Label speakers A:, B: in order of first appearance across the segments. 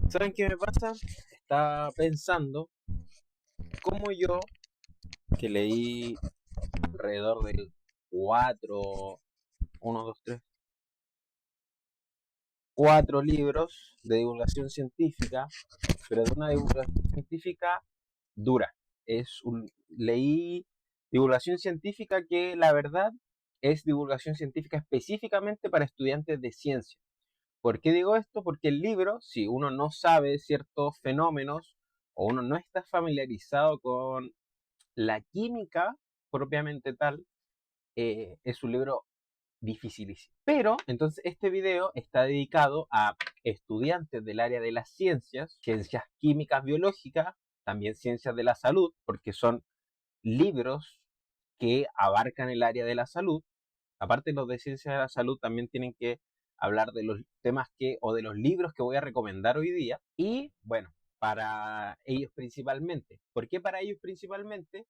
A: ¿Saben qué me pasa? Estaba pensando cómo yo, que leí alrededor de cuatro, uno, dos, tres, cuatro libros de divulgación científica, pero de una divulgación científica dura. Leí divulgación científica que la verdad es divulgación científica específicamente para estudiantes de ciencia. ¿Por qué digo esto? Porque el libro, si uno no sabe ciertos fenómenos o uno no está familiarizado con la química propiamente tal, es un libro dificilísimo. Pero entonces este video está dedicado a estudiantes del área de las ciencias, ciencias químicas, biológicas, también ciencias de la salud, porque son libros que abarcan el área de la salud. Aparte los de ciencias de la salud también tienen que hablar de los temas o de los libros que voy a recomendar hoy día. Y bueno, para ellos principalmente. ¿Por qué para ellos principalmente?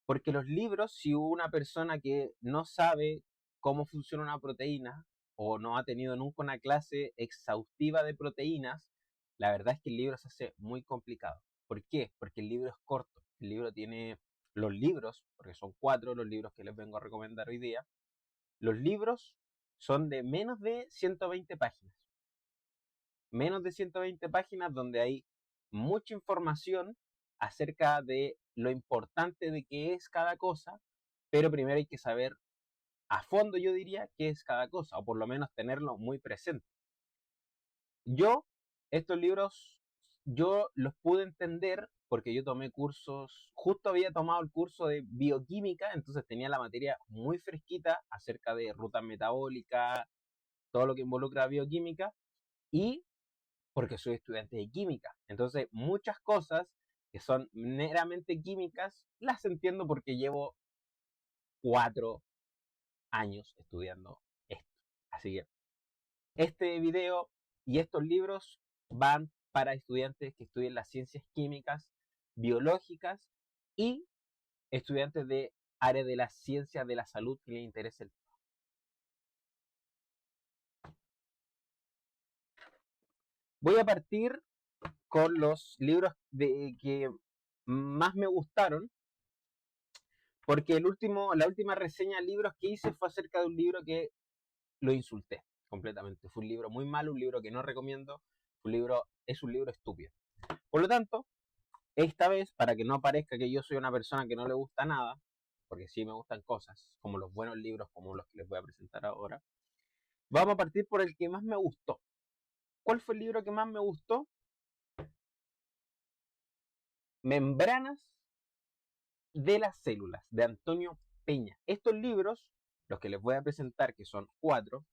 A: Porque los libros, si una persona que no sabe cómo funciona una proteína o no ha tenido nunca una clase exhaustiva de proteínas, la verdad es que el libro se hace muy complicado. ¿Por qué? Porque el libro es corto. El libro tiene los libros, porque son cuatro los libros que les vengo a recomendar hoy día. Los libros son de menos de 120 páginas. Menos de 120 páginas donde hay mucha información acerca de lo importante de qué es cada cosa, pero primero hay que saber a fondo, yo diría, qué es cada cosa, o por lo menos tenerlo muy presente. Yo, estos libros, yo los pude entender porque yo tomé cursos, justo había tomado el curso de bioquímica, entonces tenía la materia muy fresquita acerca de rutas metabólicas, todo lo que involucra bioquímica, y porque soy estudiante de química. Entonces, muchas cosas que son meramente químicas las entiendo porque llevo 4 años estudiando esto. Así que este video y estos libros van para estudiantes que estudien las ciencias químicas, biológicas y estudiantes de área de las ciencias de la salud que les interese el tema. Voy a partir con los libros que más me gustaron, porque la última reseña de libros que hice fue acerca de un libro que lo insulté completamente. Fue un libro muy malo, un libro que no recomiendo, es un libro estúpido. Por lo tanto, esta vez, para que no parezca que yo soy una persona que no le gusta nada, porque sí me gustan cosas, como los buenos libros, como los que les voy a presentar ahora, vamos a partir por el que más me gustó. ¿Cuál fue el libro que más me gustó? Membranas de las células, de Antonio Peña. Estos libros, los que les voy a presentar, que son 4,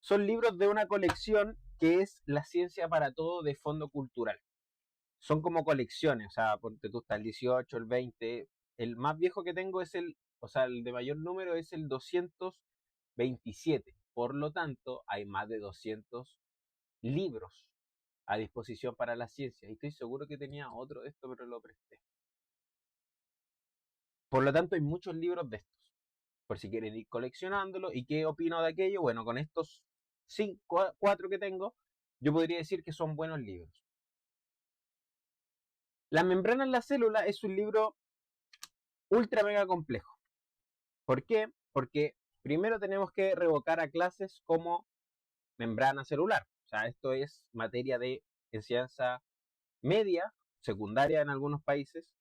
A: son libros de una colección que es La Ciencia para Todo de Fondo Cultural. Son como colecciones, o sea, ponte tú, está el 18, el 20. El más viejo que tengo es el de mayor número es el 227. Por lo tanto, hay más de 200 libros a disposición para la ciencia. Y estoy seguro que tenía otro de esto, pero lo presté. Por lo tanto, hay muchos libros de estos, por si quieren ir coleccionándolo. ¿Y qué opino de aquello? Bueno, con estos 4 que tengo, yo podría decir que son buenos libros. La membrana en la célula es un libro ultra mega complejo. ¿Por qué? Porque primero tenemos que revocar a clases como membrana celular. O sea, esto es materia de enseñanza media, secundaria en algunos países.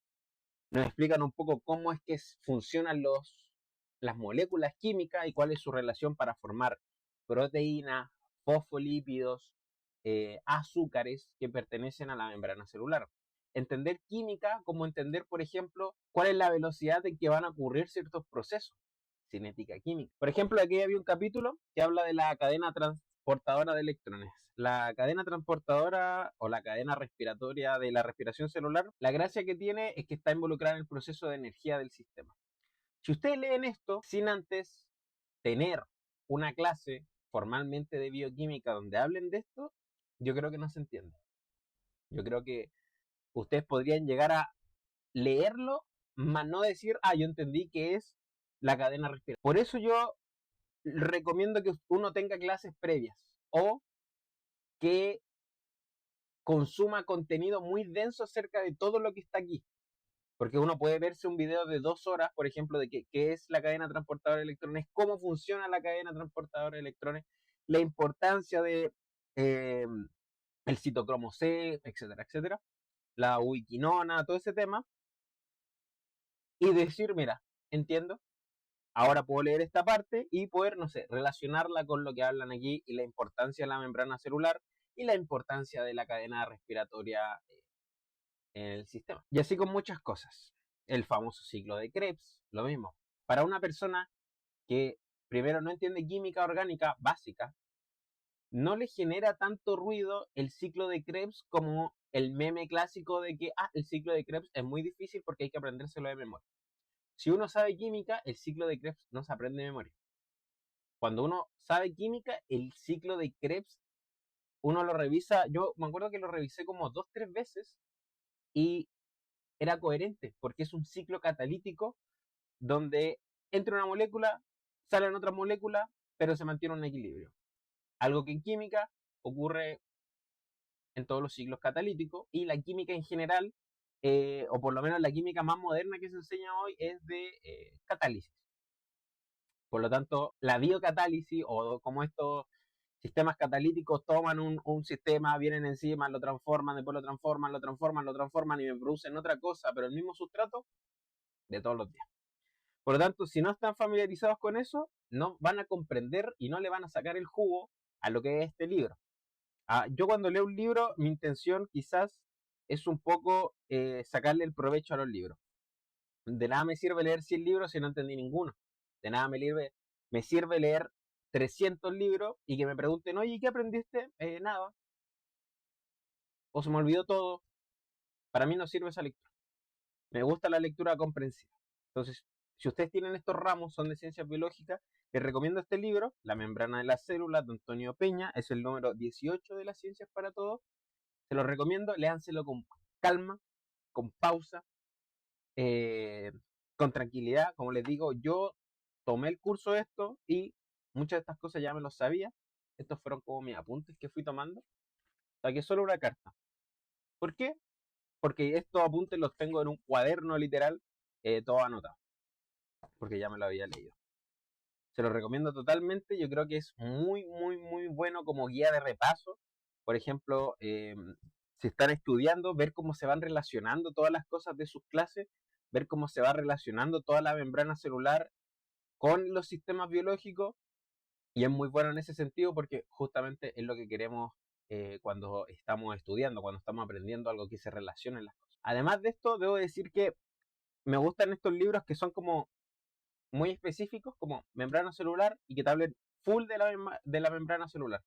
A: Nos explican un poco cómo es que funcionan las moléculas químicas y cuál es su relación para formar proteínas, fosfolípidos, azúcares que pertenecen a la membrana celular. Entender química como entender, por ejemplo, cuál es la velocidad en que van a ocurrir ciertos procesos. Cinética química. Por ejemplo, aquí había un capítulo que habla de la cadena transportadora de electrones. La cadena transportadora o la cadena respiratoria de la respiración celular, la gracia que tiene es que está involucrada en el proceso de energía del sistema. Si ustedes leen esto sin antes tener una clase formalmente de bioquímica donde hablen de esto, yo creo que no se entiende. Yo creo que ustedes podrían llegar a leerlo, más no decir, yo entendí que es la cadena respiratoria. Por eso yo recomiendo que uno tenga clases previas o que consuma contenido muy denso acerca de todo lo que está aquí. Porque uno puede verse un video de 2 horas, por ejemplo, de qué es la cadena transportadora de electrones, cómo funciona la cadena transportadora de electrones, la importancia de el citocromo C, etcétera, etcétera, la ubiquinona, todo ese tema, y decir, mira, entiendo, ahora puedo leer esta parte y poder, no sé, relacionarla con lo que hablan aquí y la importancia de la membrana celular y la importancia de la cadena respiratoria en el sistema. Y así con muchas cosas. El famoso ciclo de Krebs, lo mismo. Para una persona que primero no entiende química orgánica básica, no le genera tanto ruido el ciclo de Krebs como el meme clásico de que el ciclo de Krebs es muy difícil porque hay que aprendérselo de memoria. Si uno sabe química, el ciclo de Krebs no se aprende de memoria. Cuando uno sabe química, el ciclo de Krebs uno lo revisa. Yo me acuerdo que lo revisé como 2, 3 veces y era coherente porque es un ciclo catalítico donde entra una molécula, salen otras moléculas, pero se mantiene un equilibrio. Algo que en química ocurre en todos los ciclos catalíticos y la química en general, o por lo menos la química más moderna que se enseña hoy es de catálisis. Por lo tanto, la biocatálisis o como estos sistemas catalíticos toman un sistema, vienen encima, lo transforman, después lo transforman, lo transforman, lo transforman y me producen otra cosa, pero el mismo sustrato de todos los días. Por lo tanto, si no están familiarizados con eso, no van a comprender y no le van a sacar el jugo a lo que es este libro. Yo cuando leo un libro, mi intención quizás es un poco sacarle el provecho a los libros. De nada me sirve leer 100 libros si no entendí ninguno. De nada me sirve leer 300 libros y que me pregunten, oye, ¿qué aprendiste? Nada. O se me olvidó todo. Para mí no sirve esa lectura. Me gusta la lectura comprensiva. Entonces, si ustedes tienen estos ramos, son de ciencias biológicas, les recomiendo este libro, La membrana de las células, de Antonio Peña, es el número 18 de las ciencias para todos. Se los recomiendo, léanselo con calma, con pausa, eh, con tranquilidad. Como les digo, yo tomé el curso de esto y muchas de estas cosas ya me lo sabía. Estos fueron como mis apuntes que fui tomando. Saqué solo una carta. ¿Por qué? Porque estos apuntes los tengo en un cuaderno literal, todo anotado, porque ya me lo había leído. Se lo recomiendo totalmente, yo creo que es muy, muy, muy bueno como guía de repaso. Por ejemplo, si están estudiando, ver cómo se van relacionando todas las cosas de sus clases, ver cómo se va relacionando toda la membrana celular con los sistemas biológicos, y es muy bueno en ese sentido porque justamente es lo que queremos cuando estamos estudiando, cuando estamos aprendiendo algo que se relacione las cosas. Además de esto, debo decir que me gustan estos libros que son como muy específicos, como membrana celular, y que te hablen full de la membrana celular.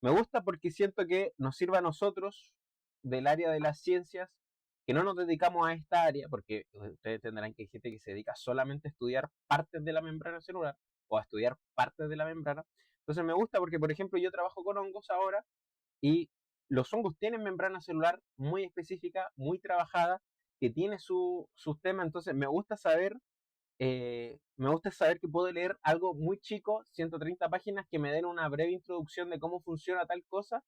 A: Me gusta porque siento que nos sirve a nosotros del área de las ciencias, que no nos dedicamos a esta área, porque ustedes tendrán que hay gente que se dedica solamente a estudiar partes de la membrana celular o a estudiar partes de la membrana. Entonces me gusta porque, por ejemplo, yo trabajo con hongos ahora y los hongos tienen membrana celular muy específica, muy trabajada, que tiene sus temas. Entonces me gusta saber que puedo leer algo muy chico, 130 páginas, que me den una breve introducción de cómo funciona tal cosa,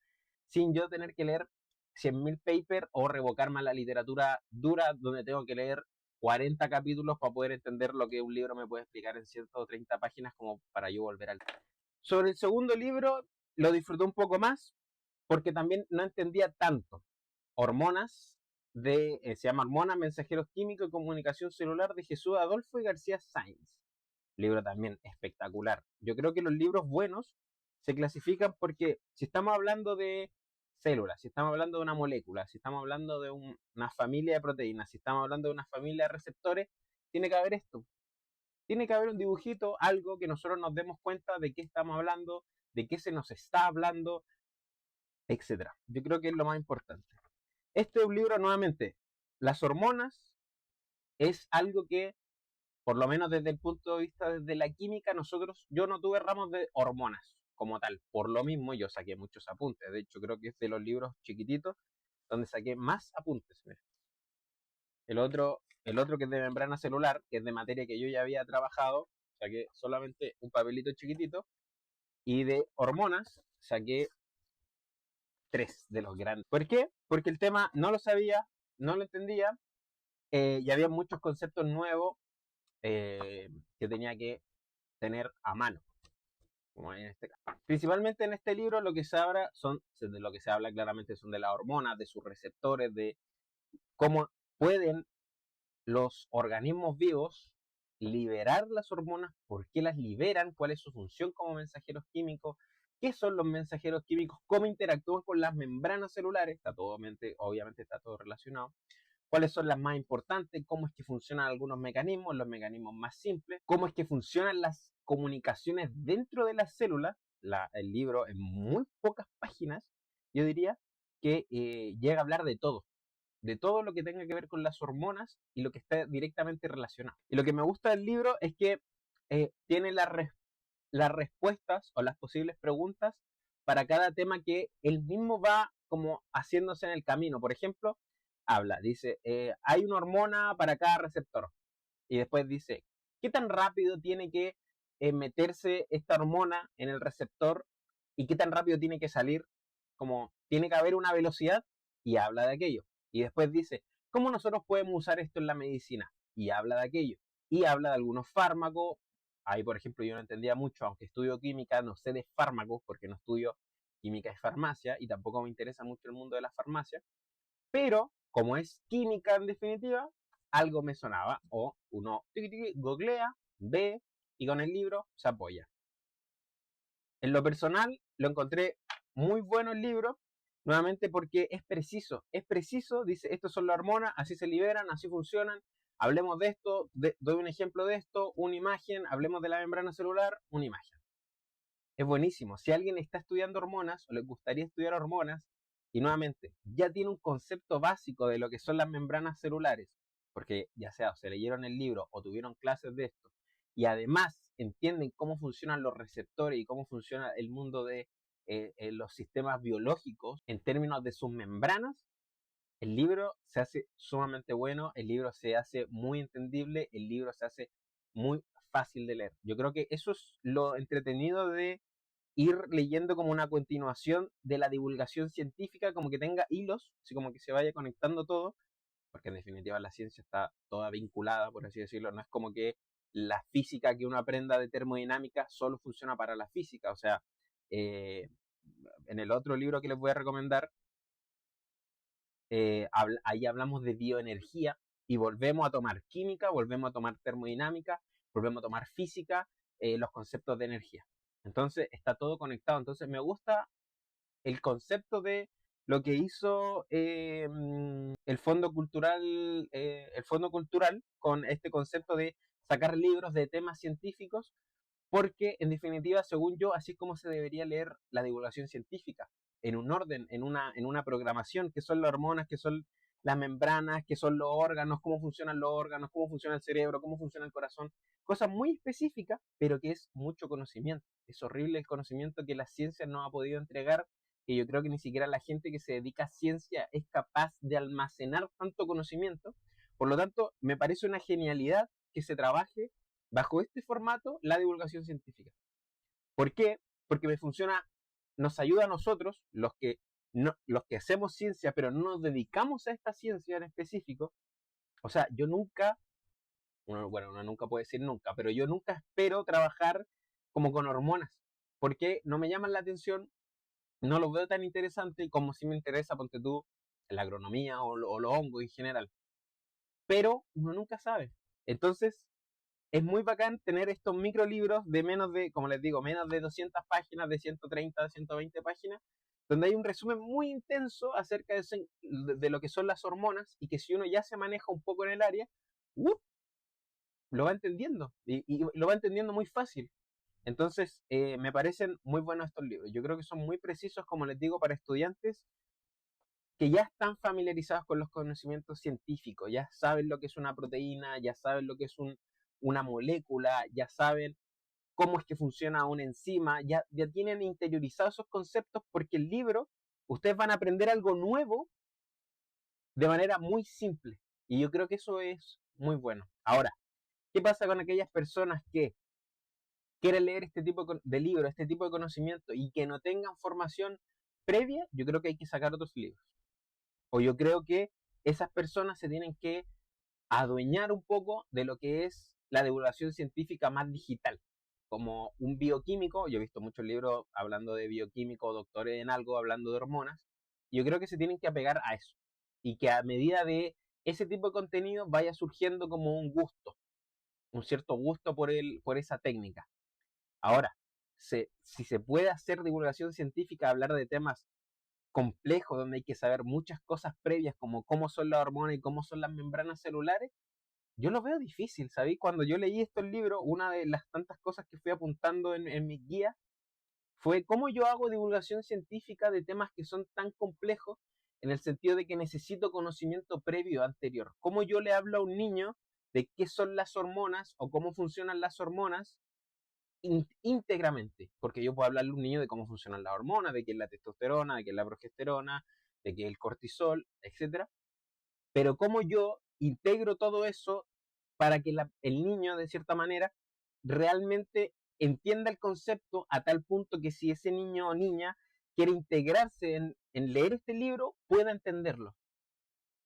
A: sin yo tener que leer 100.000 papers o revocarme a la literatura dura, donde tengo que leer 40 capítulos para poder entender lo que un libro me puede explicar en 130 páginas como para yo volver al... Sobre el segundo libro, lo disfruté un poco más, porque también no entendía tanto. Hormonas, se llama Hormonas, Mensajeros Químicos y Comunicación Celular, de Jesús Adolfo y García Sáenz. Libro también espectacular. Yo creo que los libros buenos se clasifican porque si estamos hablando de células, si estamos hablando de una molécula, si estamos hablando de una familia de proteínas, si estamos hablando de una familia de receptores, tiene que haber esto. Tiene que haber un dibujito, algo que nosotros nos demos cuenta de qué estamos hablando, de qué se nos está hablando, etcétera. Yo creo que es lo más importante. Este es un libro, nuevamente, las hormonas es algo que, por lo menos desde el punto de vista de la química, yo no tuve ramos de hormonas como tal. Por lo mismo, yo saqué muchos apuntes. De hecho, creo que es de los libros chiquititos donde saqué más apuntes. Mira. El otro que es de membrana celular, que es de materia que yo ya había trabajado, saqué solamente un papelito chiquitito. Y de hormonas saqué tres de los grandes. ¿Por qué? Porque el tema no lo sabía, no lo entendía, y había muchos conceptos nuevos que tenía que tener a mano, como en este caso. Principalmente en este libro lo que se habla de lo que se habla claramente son de las hormonas, de sus receptores, de cómo pueden los organismos vivos liberar las hormonas, por qué las liberan, cuál es su función como mensajeros químicos, qué son los mensajeros químicos, cómo interactúan con las membranas celulares, está todo, obviamente está todo relacionado, cuáles son las más importantes, cómo es que funcionan algunos mecanismos, los mecanismos más simples, cómo es que funcionan las comunicaciones dentro de las células. El libro en muy pocas páginas, yo diría, que llega a hablar de todo lo que tenga que ver con las hormonas y lo que está directamente relacionado. Y lo que me gusta del libro es que tiene las respuestas o las posibles preguntas para cada tema que él mismo va como haciéndose en el camino. Por ejemplo, dice, hay una hormona para cada receptor. Y después dice, ¿qué tan rápido tiene que meterse esta hormona en el receptor y qué tan rápido tiene que salir? Como tiene que haber una velocidad, y habla de aquello. Y después dice, ¿cómo nosotros podemos usar esto en la medicina? Y habla de aquello. Y habla de algunos fármacos. Ahí, por ejemplo, yo no entendía mucho, aunque estudio química, no sé de fármacos porque no estudio química y farmacia y tampoco me interesa mucho el mundo de la farmacia. Pero, como es química en definitiva, algo me sonaba. O uno googlea, ve y con el libro se apoya. En lo personal, lo encontré muy bueno el libro, nuevamente porque es preciso, dice, estos son las hormonas, así se liberan, así funcionan, hablemos de esto, doy un ejemplo de esto, una imagen, hablemos de la membrana celular, una imagen. Es buenísimo. Si alguien está estudiando hormonas o le gustaría estudiar hormonas y nuevamente ya tiene un concepto básico de lo que son las membranas celulares, porque ya sea o se leyeron el libro o tuvieron clases de esto, y además entienden cómo funcionan los receptores y cómo funciona el mundo de los sistemas biológicos en términos de sus membranas, el libro se hace sumamente bueno, el libro se hace muy entendible, el libro se hace muy fácil de leer. Yo creo que eso es lo entretenido de ir leyendo como una continuación de la divulgación científica, como que tenga hilos, así como que se vaya conectando todo, porque en definitiva la ciencia está toda vinculada, por así decirlo. No es como que la física que uno aprenda de termodinámica solo funciona para la física. O sea, eh, en el otro libro que les voy a recomendar, ahí hablamos de bioenergía y volvemos a tomar química, volvemos a tomar termodinámica, volvemos a tomar física, los conceptos de energía. Entonces está todo conectado. Entonces me gusta el concepto de lo que hizo el Fondo Cultural con este concepto de sacar libros de temas científicos, porque en definitiva, según yo, así es como se debería leer la divulgación científica, en un orden, en una programación, que son las hormonas, que son las membranas, que son los órganos, cómo funcionan los órganos, cómo funciona el cerebro, cómo funciona el corazón, cosas muy específicas, pero que es mucho conocimiento. Es horrible el conocimiento que la ciencia no ha podido entregar, que yo creo que ni siquiera la gente que se dedica a ciencia es capaz de almacenar tanto conocimiento. Por lo tanto, me parece una genialidad que se trabaje bajo este formato la divulgación científica. ¿Por qué? Porque me funciona, nos ayuda a nosotros, los que hacemos ciencia, pero no nos dedicamos a esta ciencia en específico. O sea, yo nunca, uno nunca puede decir nunca, pero yo nunca espero trabajar como con hormonas, porque no me llaman la atención, no los veo tan interesantes como si me interesa, ponte tú, la agronomía o los hongos en general. Pero uno nunca sabe. Entonces, es muy bacán tener estos microlibros de menos de, como les digo, menos de 200 páginas, de 130, 120 páginas, donde hay un resumen muy intenso acerca de lo que son las hormonas y que si uno ya se maneja un poco en el área, lo va entendiendo y lo va entendiendo muy fácil. Entonces, me parecen muy buenos estos libros. Yo creo que son muy precisos, como les digo, para estudiantes que ya están familiarizados con los conocimientos científicos, ya saben lo que es una proteína, ya saben lo que es una molécula, ya saben cómo es que funciona una enzima, ya tienen interiorizados esos conceptos porque el libro, ustedes van a aprender algo nuevo de manera muy simple. Y yo creo que eso es muy bueno. Ahora, ¿qué pasa con aquellas personas que quieren leer este tipo de libros, este tipo de conocimiento y que no tengan formación previa, yo creo que hay que sacar otros libros. O yo creo que esas personas se tienen que adueñar un poco de lo que es la divulgación científica más digital. Como un bioquímico, yo he visto muchos libros hablando de bioquímico, doctores en algo, hablando de hormonas, y yo creo que se tienen que apegar a eso. Y que a medida de ese tipo de contenido vaya surgiendo como un gusto, un cierto gusto por esa técnica. Ahora, si se puede hacer divulgación científica, hablar de temas complejos donde hay que saber muchas cosas previas como cómo son las hormonas y cómo son las membranas celulares, yo lo veo difícil, ¿sabéis? Cuando yo leí estos libros, una de las tantas cosas que fui apuntando en mi guía fue cómo yo hago divulgación científica de temas que son tan complejos en el sentido de que necesito conocimiento previo anterior. ¿Cómo yo le hablo a un niño de qué son las hormonas o cómo funcionan las hormonas íntegramente? Porque yo puedo hablarle a un niño de cómo funcionan las hormonas, de qué es la testosterona, de qué es la progesterona, de qué es el cortisol, etcétera. Pero cómo yo integro todo eso para que el niño, de cierta manera, realmente entienda el concepto a tal punto que si ese niño o niña quiere integrarse en leer este libro, pueda entenderlo.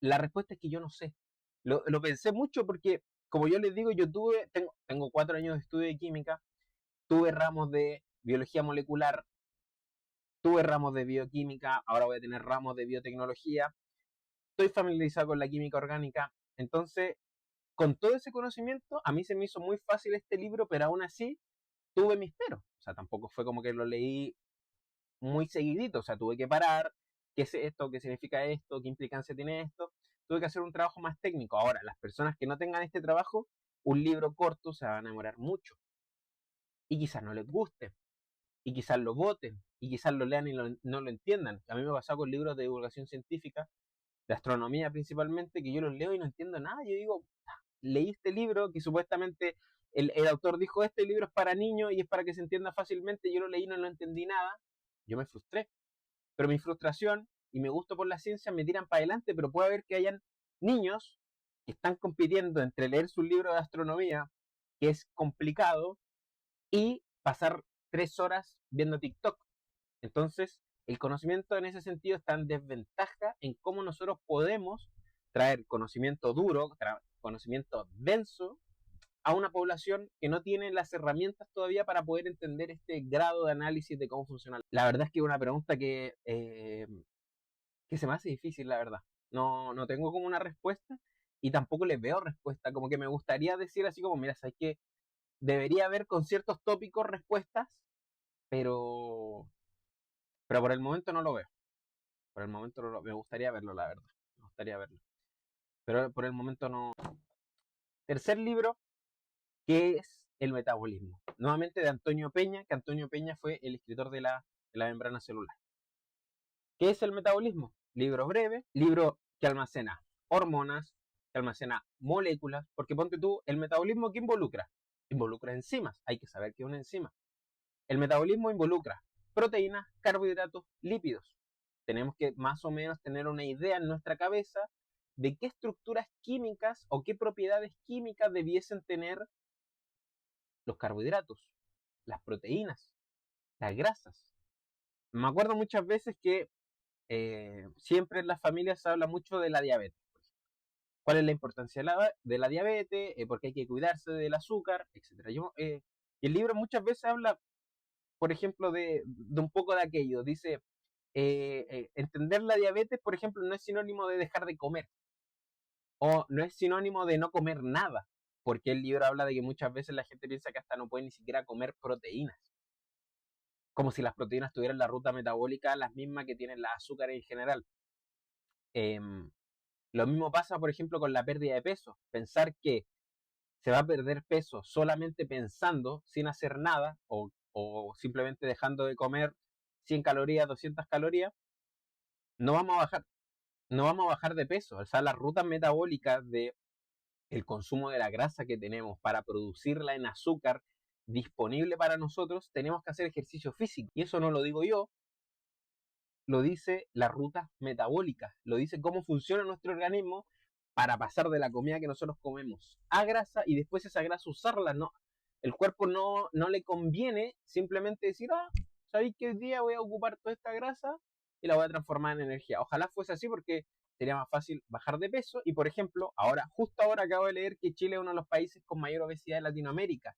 A: La respuesta es que yo no sé. Lo pensé mucho porque, como yo les digo, tengo 4 años de estudio de química, tuve ramos de biología molecular, tuve ramos de bioquímica, ahora voy a tener ramos de biotecnología, estoy familiarizado con la química orgánica, entonces con todo ese conocimiento, a mí se me hizo muy fácil este libro, pero aún así tuve mis peros. O sea, tampoco fue como que lo leí muy seguidito. O sea, tuve que parar, qué es esto, qué significa esto, qué implicancia tiene esto. Tuve que hacer un trabajo más técnico. Ahora, las personas que no tengan este trabajo, un libro corto se van a demorar mucho. Y quizás no les guste, y quizás lo voten, y quizás lo lean y no lo entiendan. A mí me ha pasado con libros de divulgación científica, de astronomía principalmente, que yo los leo y no entiendo nada. Yo digo, leí este libro que supuestamente el autor dijo este libro es para niños y es para que se entienda fácilmente, yo lo leí y no lo entendí nada, yo me frustré. Pero mi frustración y mi gusto por la ciencia me tiran para adelante, pero puede haber que hayan niños que están compitiendo entre leer su libro de astronomía, que es complicado, y pasar 3 horas viendo TikTok. Entonces, el conocimiento en ese sentido está en desventaja en cómo nosotros podemos traer conocimiento duro, conocimiento denso a una población que no tiene las herramientas todavía para poder entender este grado de análisis de cómo funciona. La verdad es que es una pregunta que se me hace difícil, la verdad. No tengo como una respuesta y tampoco les veo respuesta. Como que me gustaría decir así como, mira, sabes que debería haber con ciertos tópicos respuestas, pero, pero por el momento no lo veo. Por el momento no lo, me gustaría verlo, la verdad. Me gustaría verlo. Pero por el momento no. Tercer libro, que es El metabolismo. Nuevamente de Antonio Peña, que Antonio Peña fue el escritor de la membrana celular. ¿Qué es el metabolismo? Libro breve, libro que almacena hormonas, que almacena moléculas, porque ponte tú, el metabolismo que involucra, involucra enzimas, hay que saber qué es una enzima. El metabolismo involucra proteínas, carbohidratos, lípidos. Tenemos que más o menos tener una idea en nuestra cabeza de qué estructuras químicas o qué propiedades químicas debiesen tener los carbohidratos, las proteínas, las grasas. Me acuerdo muchas veces que siempre en las familias se habla mucho de la diabetes. ¿Cuál es la importancia de la diabetes? ¿Por qué hay que cuidarse del azúcar? Etcétera. Y el libro muchas veces habla, por ejemplo, de un poco de aquello. Dice, entender la diabetes, por ejemplo, no es sinónimo de dejar de comer o no es sinónimo de no comer nada, porque el libro habla de que muchas veces la gente piensa que hasta no puede ni siquiera comer proteínas, como si las proteínas tuvieran la ruta metabólica las mismas que tienen las azúcares en general. Lo mismo pasa, por ejemplo, con la pérdida de peso. Pensar que se va a perder peso solamente pensando, sin hacer nada, o simplemente dejando de comer 100 calorías, 200 calorías, no vamos a bajar, no vamos a bajar de peso. O sea, las rutas metabólicas de el consumo de la grasa que tenemos para producirla en azúcar disponible para nosotros, tenemos que hacer ejercicio físico. Y eso no lo digo yo, lo dice la ruta metabólica, lo dice cómo funciona nuestro organismo para pasar de la comida que nosotros comemos a grasa y después esa grasa usarla. No, el cuerpo no le conviene simplemente decir, ¿sabéis que hoy día voy a ocupar toda esta grasa? y la voy a transformar en energía. Ojalá fuese así porque sería más fácil bajar de peso y, por ejemplo, justo ahora acabo de leer que Chile es uno de los países con mayor obesidad de Latinoamérica.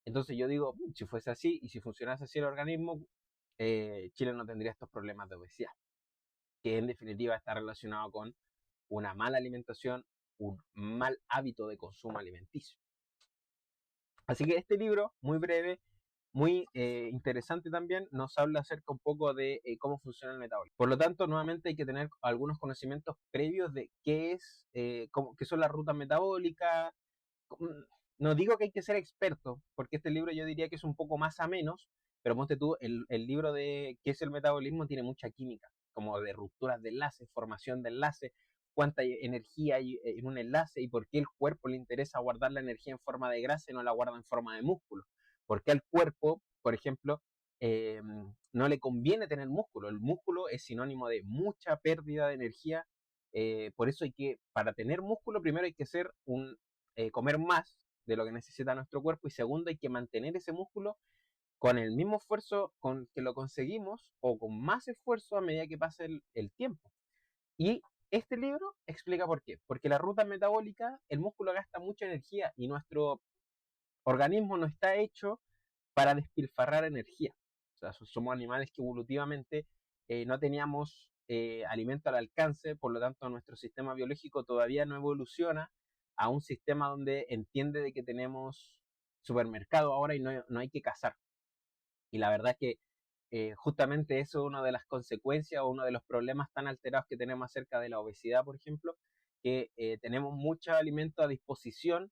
A: Entonces yo digo, si fuese así y si funcionase así el organismo, Chile no tendría estos problemas de obesidad, que en definitiva está relacionado con una mala alimentación, un mal hábito de consumo alimenticio. Así que este libro, muy breve, muy interesante también, nos habla acerca un poco de cómo funciona el metabolismo. Por lo tanto, nuevamente hay que tener algunos conocimientos previos de qué es, qué son las rutas metabólicas. No digo que hay que ser experto, porque este libro yo diría que es un poco más a menos, pero ponte tú, el libro de qué es el metabolismo tiene mucha química, como de rupturas de enlaces, formación de enlaces, cuánta energía hay en un enlace y por qué el cuerpo le interesa guardar la energía en forma de grasa y no la guarda en forma de músculo. Porque al cuerpo, por ejemplo, no le conviene tener músculo. El músculo es sinónimo de mucha pérdida de energía. Por eso para tener músculo, primero hay que comer más de lo que necesita nuestro cuerpo y segundo, hay que mantener ese músculo con el mismo esfuerzo con que lo conseguimos o con más esfuerzo a medida que pasa el tiempo. Y este libro explica por qué. Porque la ruta metabólica, el músculo gasta mucha energía y nuestro organismo no está hecho para despilfarrar energía. O sea, somos animales que evolutivamente no teníamos alimento al alcance, por lo tanto nuestro sistema biológico todavía no evoluciona a un sistema donde entiende de que tenemos supermercado ahora y no hay que cazar. Y la verdad es que justamente eso es una de las consecuencias o uno de los problemas tan alterados que tenemos acerca de la obesidad, por ejemplo, que tenemos mucho alimento a disposición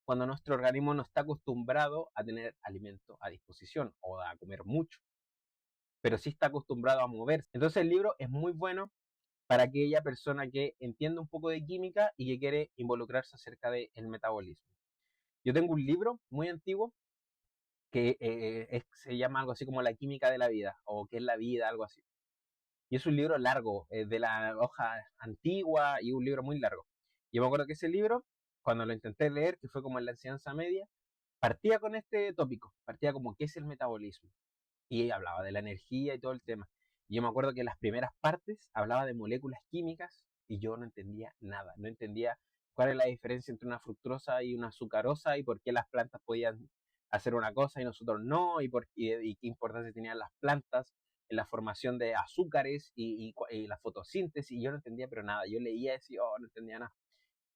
A: cuando nuestro organismo no está acostumbrado a tener alimento a disposición o a comer mucho, pero sí está acostumbrado a moverse. Entonces el libro es muy bueno para aquella persona que entiende un poco de química y que quiere involucrarse acerca del metabolismo. Yo tengo un libro muy antiguo que se llama algo así como La química de la vida o qué es la vida, algo así. Y es un libro largo, de la hoja antigua y un libro muy largo. Yo me acuerdo que ese libro, cuando lo intenté leer, que fue como en la enseñanza media, partía con este tópico, partía como qué es el metabolismo. Y hablaba de la energía y todo el tema. Y yo me acuerdo que las primeras partes hablaba de moléculas químicas y yo no entendía nada, no entendía cuál es la diferencia entre una fructosa y una sucarosa y por qué las plantas podían hacer una cosa y nosotros no, y qué importancia tenían las plantas en la formación de azúcares y la fotosíntesis, y yo no entendía pero nada, yo leía y decía, oh, no entendía nada.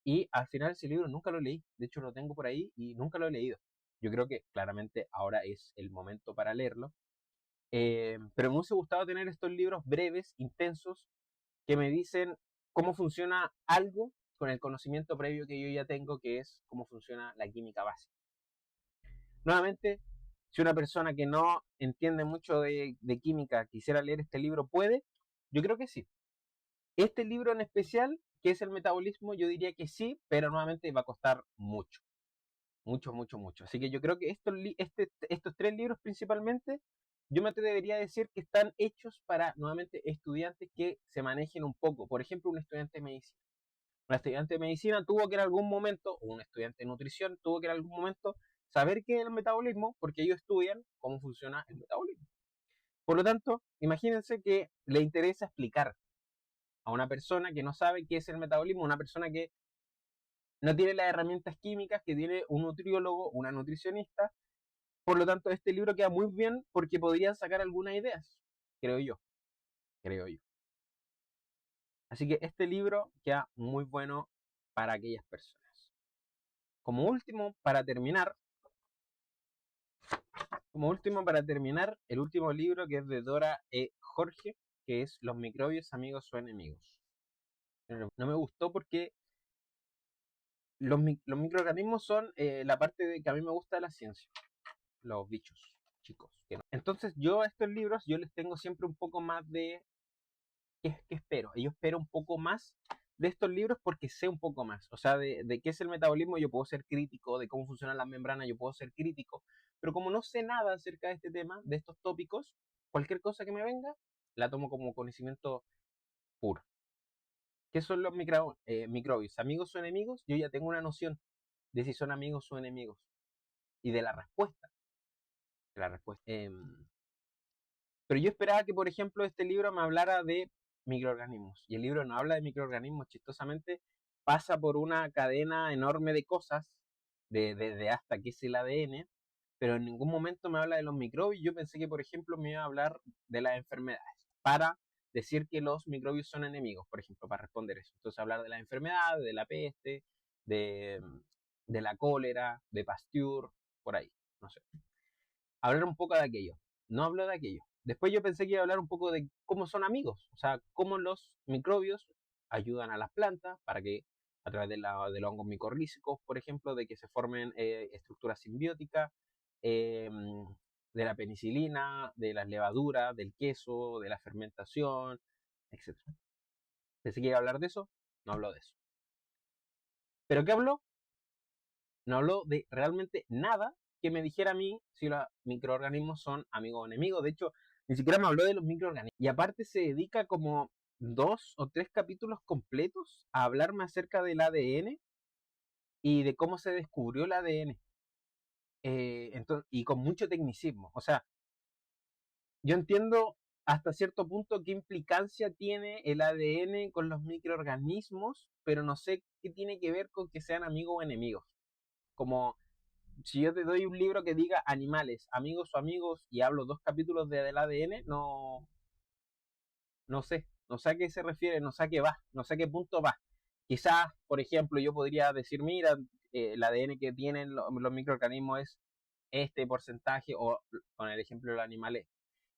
A: Y al final ese libro nunca lo leí, de hecho lo tengo por ahí y nunca lo he leído. Yo creo que claramente ahora es el momento para leerlo, pero me hubiese gustado tener estos libros breves, intensos, que me dicen cómo funciona algo con el conocimiento previo que yo ya tengo, que es cómo funciona la química básica. Nuevamente, si una persona que no entiende mucho de química quisiera leer este libro, ¿puede? Yo creo que sí. Este libro en especial, que es el metabolismo, yo diría que sí, pero nuevamente va a costar mucho. Mucho, mucho, mucho. Así que yo creo que estos tres libros principalmente, yo me debería decir que están hechos para, nuevamente, estudiantes que se manejen un poco. Por ejemplo, un estudiante de medicina. Un estudiante de medicina tuvo que en algún momento, o un estudiante de nutrición tuvo que en algún momento saber qué es el metabolismo, porque ellos estudian cómo funciona el metabolismo. Por lo tanto, imagínense que le interesa explicar a una persona que no sabe qué es el metabolismo, una persona que no tiene las herramientas químicas que tiene un nutriólogo, una nutricionista. Por lo tanto, este libro queda muy bien porque podrían sacar algunas ideas, creo yo, creo yo. Así que este libro queda muy bueno para aquellas personas. Como último, para terminar, el último libro que es de Dora E. Jorge, que es Los microbios, amigos o enemigos. No me gustó porque los microorganismos son la parte que a mí me gusta de la ciencia, los bichos, chicos. Entonces yo a estos libros yo les tengo siempre un poco más de ¿qué espero? Yo espero un poco más de estos libros porque sé un poco más. O sea, de qué es el metabolismo yo puedo ser crítico, de cómo funcionan las membranas yo puedo ser crítico, pero como no sé nada acerca de este tema, de estos tópicos, cualquier cosa que me venga, la tomo como conocimiento puro. ¿Qué son los microbios? ¿Amigos o enemigos? Yo ya tengo una noción de si son amigos o enemigos y de la respuesta. Pero yo esperaba que, por ejemplo, este libro me hablara de microorganismos. Y el libro no habla de microorganismos, chistosamente pasa por una cadena enorme de cosas, de hasta qué es el ADN, pero en ningún momento me habla de los microbios. Yo pensé que, por ejemplo, me iba a hablar de las enfermedades, para decir que los microbios son enemigos, por ejemplo, para responder eso. Entonces, hablar de las enfermedades, de la peste, de, de la cólera, de Pasteur, por ahí, no sé. Hablar un poco de aquello. No hablo de aquello. Después yo pensé que iba a hablar un poco de cómo son amigos, o sea, cómo los microbios ayudan a las plantas para que a través de los hongos micorrízicos, por ejemplo, de que se formen estructuras simbióticas, eh, de la penicilina, de las levaduras, del queso, de la fermentación, etcétera. Pensé que iba a hablar de eso, no habló de eso. ¿Pero qué habló? No habló de realmente nada que me dijera a mí si los microorganismos son amigos o enemigos. De hecho, ni siquiera me habló de los microorganismos. Y aparte se dedica como 2 o 3 capítulos completos a hablarme acerca del ADN y de cómo se descubrió el ADN. Entonces, y con mucho tecnicismo. O sea, yo entiendo hasta cierto punto qué implicancia tiene el ADN con los microorganismos, pero no sé qué tiene que ver con que sean amigos o enemigos. Como si yo te doy un libro que diga animales, amigos o amigos, y hablo 2 capítulos del ADN, no sé a qué se refiere, no sé a qué va, no sé a qué punto va. Quizás, por ejemplo, yo podría decir, mira, el ADN que tienen los microorganismos es este porcentaje, o con el ejemplo de los animales,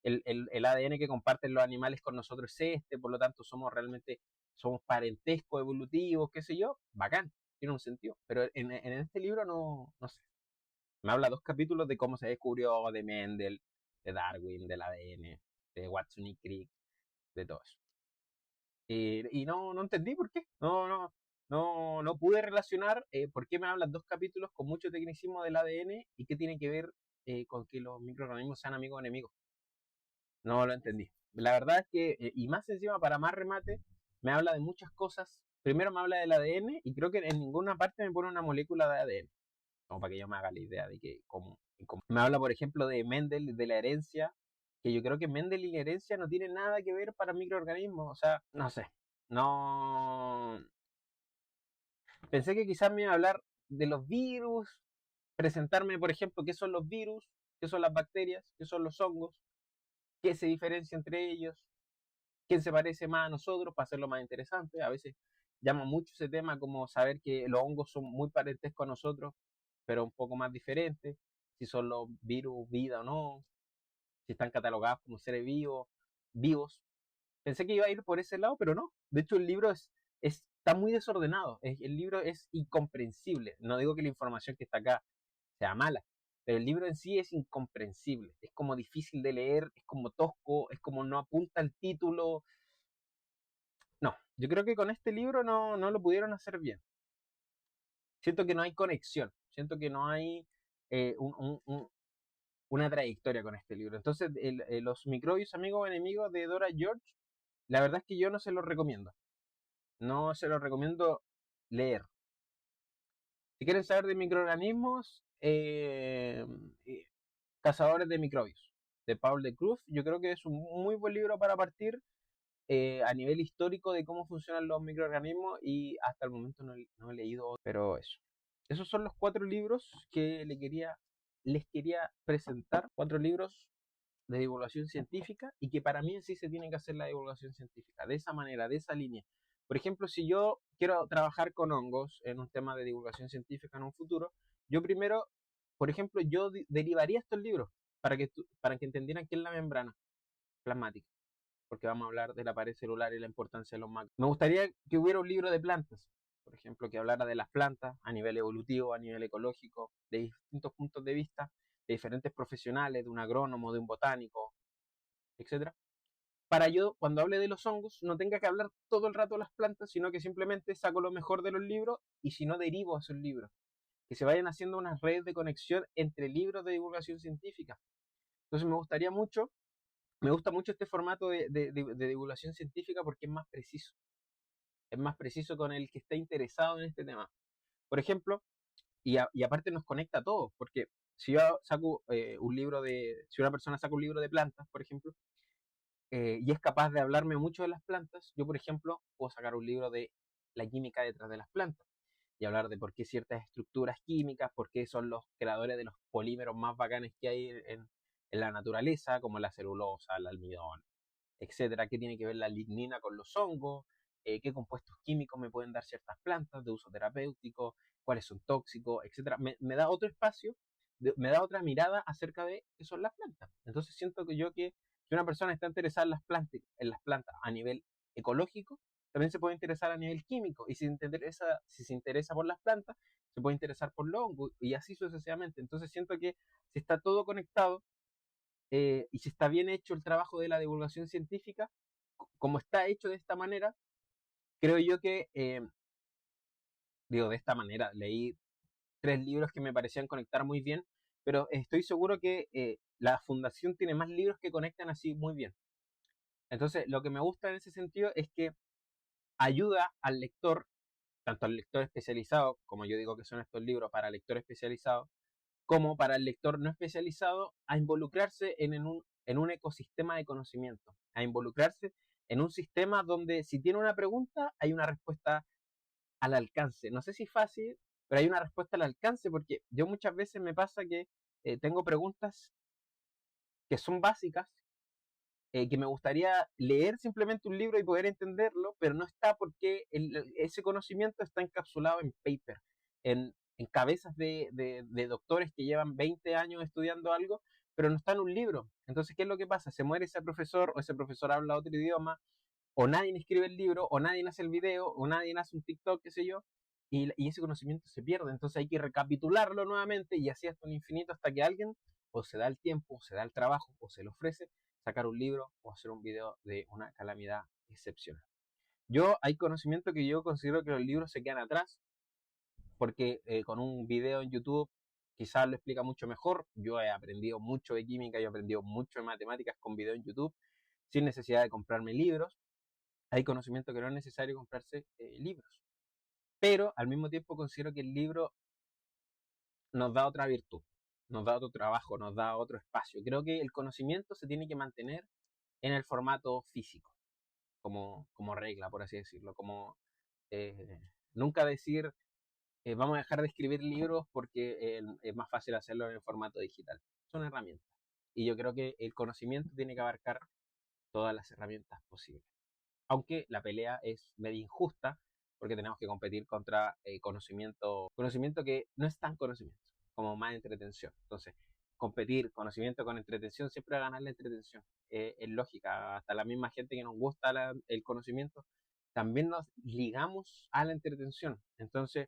A: el ADN que comparten los animales con nosotros es este, por lo tanto somos parentesco evolutivo, qué sé yo, bacán, tiene un sentido. Pero en este libro no sé. Me habla 2 capítulos de cómo se descubrió, de Mendel, de Darwin, del ADN, de Watson y Crick, de todo eso. Y no entendí por qué. No pude relacionar por qué me hablan 2 capítulos con mucho tecnicismo del ADN y qué tiene que ver con que los microorganismos sean amigos o enemigos. No lo entendí. La verdad es que, y más encima, para más remate, me habla de muchas cosas. Primero me habla del ADN y creo que en ninguna parte me pone una molécula de ADN, como para que yo me haga la idea de que cómo. Me habla, por ejemplo, de Mendel, de la herencia, que yo creo que Mendel y la herencia no tienen nada que ver para microorganismos, o sea, no sé, no. Pensé que quizás me iba a hablar de los virus, presentarme, por ejemplo, qué son los virus, qué son las bacterias, qué son los hongos, qué se diferencia entre ellos, quién se parece más a nosotros, para hacerlo más interesante. A veces llama mucho ese tema, como saber que los hongos son muy parentescos a nosotros, pero un poco más diferentes, si son los virus vida o no, si están catalogados como seres vivos. Pensé que iba a ir por ese lado, pero no. De hecho, el libro está muy desordenado. El libro es incomprensible. No digo que la información que está acá sea mala, pero el libro en sí es incomprensible. Es como difícil de leer, es como tosco, es como no apunta el título. No, yo creo que con este libro no lo pudieron hacer bien. Siento que no hay conexión, siento que no hay eh, un, un, un, una trayectoria con este libro. Entonces, los microbios amigos o enemigos de Dora George, la verdad es que yo no se los recomiendo. No se los recomiendo leer. Si quieren saber de microorganismos, Cazadores de microbios, de Paul de Cruz, yo creo que es un muy buen libro para partir a nivel histórico de cómo funcionan los microorganismos, y hasta el momento no he leído otro, pero eso. Esos son los 4 libros que les quería presentar, 4 libros de divulgación científica, y que para mí en sí se tiene que hacer la divulgación científica, de esa manera, de esa línea. Por ejemplo, si yo quiero trabajar con hongos en un tema de divulgación científica en un futuro, yo primero, por ejemplo, yo derivaría estos libros para que entendieran qué es la membrana plasmática, porque vamos a hablar de la pared celular y la importancia de los macros. Me gustaría que hubiera un libro de plantas, por ejemplo, que hablara de las plantas a nivel evolutivo, a nivel ecológico, de distintos puntos de vista, de diferentes profesionales, de un agrónomo, de un botánico, etcétera, para yo, cuando hable de los hongos, no tenga que hablar todo el rato de las plantas, sino que simplemente saco lo mejor de los libros, y si no, derivo a esos libros. Que se vayan haciendo unas redes de conexión entre libros de divulgación científica. Entonces me gusta mucho este formato de divulgación científica, porque es más preciso con el que está interesado en este tema. Por ejemplo, y aparte nos conecta a todos, porque si yo saco si una persona saca un libro de plantas, por ejemplo, y es capaz de hablarme mucho de las plantas. Yo, por ejemplo, puedo sacar un libro de la química detrás de las plantas y hablar de por qué ciertas estructuras químicas, por qué son los creadores de los polímeros más bacanes que hay en la naturaleza, como la celulosa, el almidón, etcétera, qué tiene que ver la lignina con los hongos, qué compuestos químicos me pueden dar ciertas plantas de uso terapéutico, cuáles son tóxicos, etcétera. Me da otro espacio, me da otra mirada acerca de qué son las plantas. Entonces siento que si una persona está interesada en las plantas a nivel ecológico, también se puede interesar a nivel químico. Y si se interesa por las plantas, se puede interesar por los hongos y así sucesivamente. Entonces siento que si está todo conectado, y si está bien hecho el trabajo de la divulgación científica, como está hecho de esta manera, creo yo que, digo, de esta manera, leí 3 libros que me parecían conectar muy bien, pero estoy seguro que la fundación tiene más libros que conectan así muy bien. Entonces, lo que me gusta en ese sentido es que ayuda al lector, tanto al lector especializado, como yo digo que son estos libros para lector especializado, como para el lector no especializado, a involucrarse en un ecosistema de conocimiento, a involucrarse en un sistema donde si tiene una pregunta hay una respuesta al alcance. No sé si fácil, pero hay una respuesta al alcance porque yo muchas veces me pasa que tengo preguntas que son básicas, que me gustaría leer simplemente un libro y poder entenderlo, pero no está porque ese conocimiento está encapsulado en paper, en cabezas de doctores que llevan 20 años estudiando algo, pero no está en un libro. Entonces, ¿qué es lo que pasa? Se muere ese profesor o ese profesor habla otro idioma, o nadie escribe el libro, o nadie hace el video, o nadie hace un TikTok, qué sé yo, y ese conocimiento se pierde. Entonces hay que recapitularlo nuevamente y así hasta un infinito hasta que alguien o se da el tiempo, o se da el trabajo, o se le ofrece sacar un libro o hacer un video de una calamidad excepcional. Hay conocimiento que yo considero que los libros se quedan atrás, porque con un video en YouTube quizás lo explica mucho mejor. Yo he aprendido mucho de química, yo he aprendido mucho de matemáticas con video en YouTube, sin necesidad de comprarme libros. Hay conocimiento que no es necesario comprarse libros. Pero al mismo tiempo considero que el libro nos da otra virtud, nos da otro trabajo, nos da otro espacio. Creo que el conocimiento se tiene que mantener en el formato físico, como regla, por así decirlo. Como eh, nunca decir, vamos a dejar de escribir libros porque es más fácil hacerlo en el formato digital. Son herramientas. Y yo creo que el conocimiento tiene que abarcar todas las herramientas posibles. Aunque la pelea es medio injusta porque tenemos que competir contra conocimiento que no es tan conocimiento, como más entretención. Entonces, competir conocimiento con entretención siempre va a ganar la entretención. Es lógica, hasta la misma gente que nos gusta el conocimiento, también nos ligamos a la entretención. Entonces,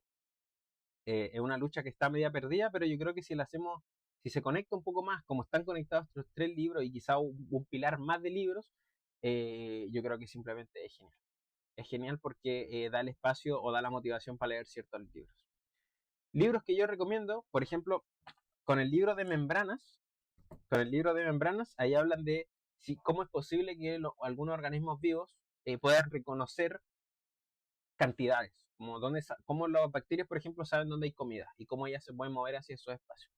A: es una lucha que está media perdida, pero yo creo que si la hacemos, si se conecta un poco más, como están conectados estos 3 libros y quizá un pilar más de libros, yo creo que simplemente es genial. Es genial porque da el espacio o da la motivación para leer ciertos libros. Libros que yo recomiendo, por ejemplo, con el libro de membranas, ahí hablan de cómo es posible que algunos organismos vivos puedan reconocer cantidades, como cómo las bacterias, por ejemplo, saben dónde hay comida y cómo ellas se pueden mover hacia esos espacios.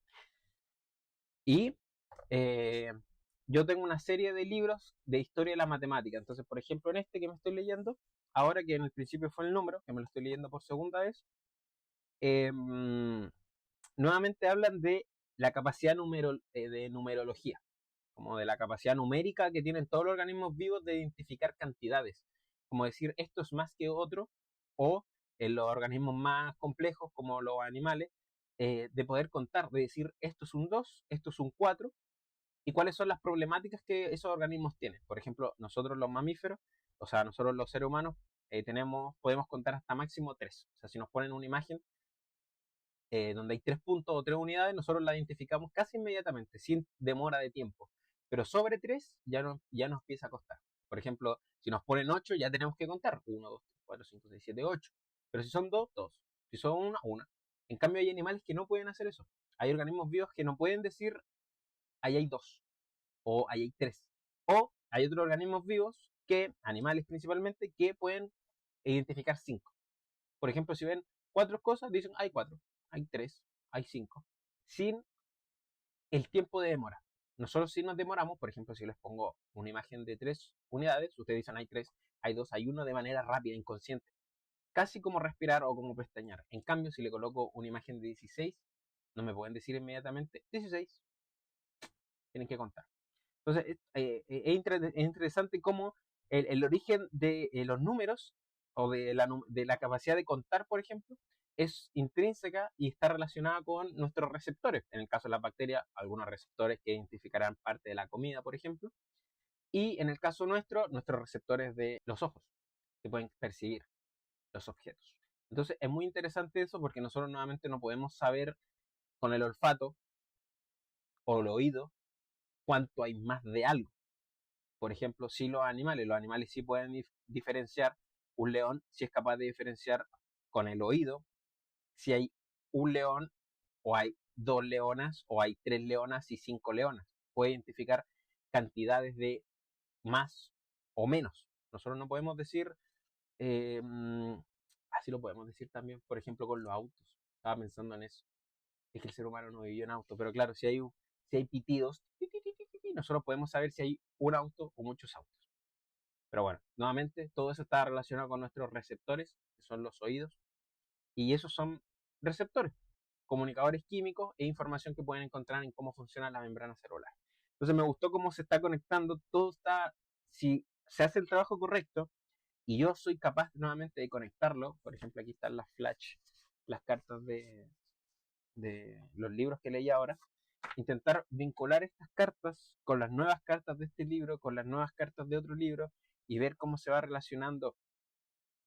A: Y eh, yo tengo una serie de libros de historia de la matemática. Entonces, por ejemplo, en este que me estoy leyendo, ahora que en el principio fue el número, que me lo estoy leyendo por segunda vez, eh, nuevamente hablan de la capacidad de numerología, como de la capacidad numérica que tienen todos los organismos vivos de identificar cantidades, como decir esto es más que otro, o en los organismos más complejos como los animales, de poder contar, de decir esto es un 2, esto es un 4, y cuáles son las problemáticas que esos organismos tienen. Por ejemplo, nosotros los mamíferos, o sea, nosotros los seres humanos, podemos contar hasta máximo 3. O sea, si nos ponen una imagen donde hay 3 puntos o 3 unidades, nosotros la identificamos casi inmediatamente, sin demora de tiempo. Pero sobre 3 ya nos empieza a costar. Por ejemplo, si nos ponen 8, ya tenemos que contar 1, 2, 3, 4, 5, 6, 7, 8. Pero si son 2, 2. Si son 1, 1. En cambio, hay animales que no pueden hacer eso. Hay organismos vivos que no pueden decir ahí hay 2 o ahí hay 3. O hay otros organismos vivos, animales principalmente, que pueden identificar 5. Por ejemplo, si ven 4 cosas, dicen hay 4, hay 3, hay 5, sin el tiempo de demora. Nosotros si nos demoramos, por ejemplo, si les pongo una imagen de 3 unidades, ustedes dicen hay 3, hay 2, hay 1 de manera rápida, inconsciente, casi como respirar o como pestañear. En cambio, si le coloco una imagen de 16, no me pueden decir inmediatamente 16, tienen que contar. Entonces, es interesante cómo el origen de los números o de la capacidad de contar, por ejemplo, es intrínseca y está relacionada con nuestros receptores. En el caso de las bacterias, algunos receptores que identificarán parte de la comida, por ejemplo. Y en el caso nuestro, nuestros receptores de los ojos, que pueden percibir los objetos. Entonces, es muy interesante eso porque nosotros nuevamente no podemos saber con el olfato o el oído cuánto hay más de algo. Por ejemplo, si los animales sí pueden diferenciar, un león sí es capaz de diferenciar con el oído si hay un león o hay 2 leonas o hay 3 leonas y 5 leonas. Puede identificar cantidades de más o menos. Nosotros no podemos decir, eh, así lo podemos decir también, por ejemplo, con los autos. Estaba pensando en eso. Es que el ser humano no vivió en auto, pero claro, si hay pitidos, nosotros podemos saber si hay un auto o muchos autos. Pero bueno, nuevamente, todo eso está relacionado con nuestros receptores, que son los oídos, y esos son receptores, comunicadores químicos e información que pueden encontrar en cómo funciona la membrana celular. Entonces me gustó cómo se está conectando, todo está, si se hace el trabajo correcto y yo soy capaz nuevamente de conectarlo, por ejemplo aquí están las flash, las cartas de los libros que leí ahora, intentar vincular estas cartas con las nuevas cartas de este libro, con las nuevas cartas de otro libro y ver cómo se va relacionando,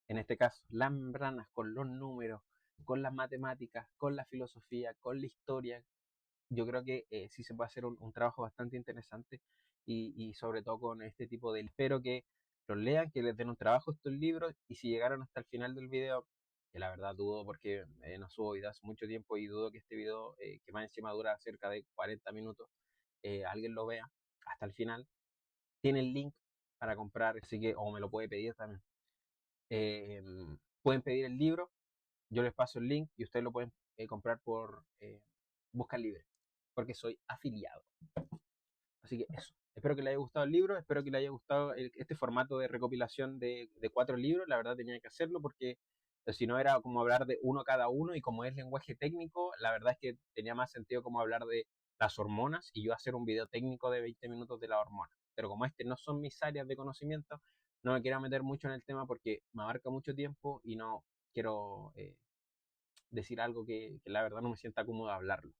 A: en este caso, las membranas con los números, con las matemáticas, con la filosofía, con la historia. Yo creo que sí se puede hacer un trabajo bastante interesante y sobre todo con este tipo de... Espero que los lean, que les den un trabajo estos libros y si llegaron hasta el final del video, que la verdad dudo porque no subo videos hace mucho tiempo y dudo que este video, que más encima dura cerca de 40 minutos, alguien lo vea hasta el final. Tiene el link para comprar, así que, o me lo puede pedir también. Eh, Pueden pedir el libro, yo les paso el link y ustedes lo pueden comprar por Busca Libre, porque soy afiliado. Así que eso. Espero que les haya gustado el libro, espero que les haya gustado este formato de recopilación de 4 libros. La verdad tenía que hacerlo porque si no era como hablar de uno cada uno y como es lenguaje técnico, la verdad es que tenía más sentido como hablar de las hormonas y yo hacer un video técnico de 20 minutos de la hormona. Pero como este no son mis áreas de conocimiento, no me quiero meter mucho en el tema porque me abarca mucho tiempo y no quiero decir algo que la verdad no me sienta cómodo hablarlo.